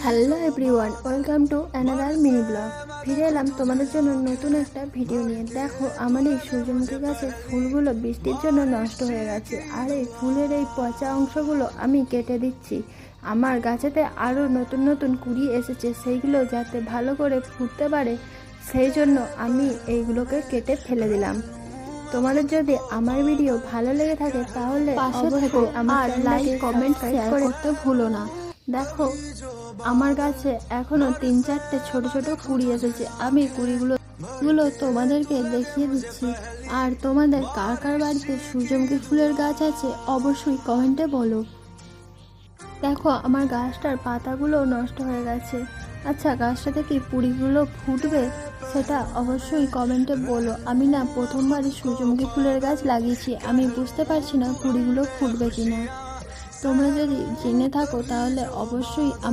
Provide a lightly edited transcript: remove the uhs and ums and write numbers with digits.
Hello everyone, welcome to another mini blog. ফিরে এলাম তোমাদের জন্য নতুন একটা ভিডিও নিয়ে। দেখো, আমার এই সূর্যমুখী গাছের ফুলগুলো বৃষ্টির জন্য নষ্ট হয়ে গেছে, আর এই ফুলের এই পচা অংশগুলো আমি কেটে দিচ্ছি। আমার গাছেতে আরও নতুন নতুন কুড়ি এসেছে, সেইগুলো যাতে ভালো করে ফুটতে পারে সেই জন্য আমি এইগুলোকে কেটে ফেলে দিলাম। তোমাদের যদি আমার ভিডিও ভালো লেগে থাকে তাহলে পাশে থেকো অবশ্যই আমার আর লাইক চ্যানেলটাকে কমেন্ট সাবস্ক্রাইব শেয়ার করে করতে ভুলো না। দেখো, আমার গাছে এখনো 3-4টে ছোট ছোট কুড়ি এসেছে। আমি কুড়িগুলো তোমাদেরকে দেখিয়ে দিচ্ছি। আর তোমাদের কার কার বাড়িতে সূর্যমুখী ফুলের গাছ আছে অবশ্যই কমেন্টে বলো। দেখো, আমার গাছটার পাতাগুলো নষ্ট হয়ে গেছে। আচ্ছা, গাছটাতে কি কুড়িগুলো ফুটবে সেটা অবশ্যই কমেন্টে বলো। আমি না প্রথমবারই সূর্যমুখী ফুলের গাছ লাগিয়েছি, আমি বুঝতে পারছি না কুড়িগুলো ফুটবে কিনা। তোমরা যদি জেনে থাকো তাহলে অবশ্যই আমাকে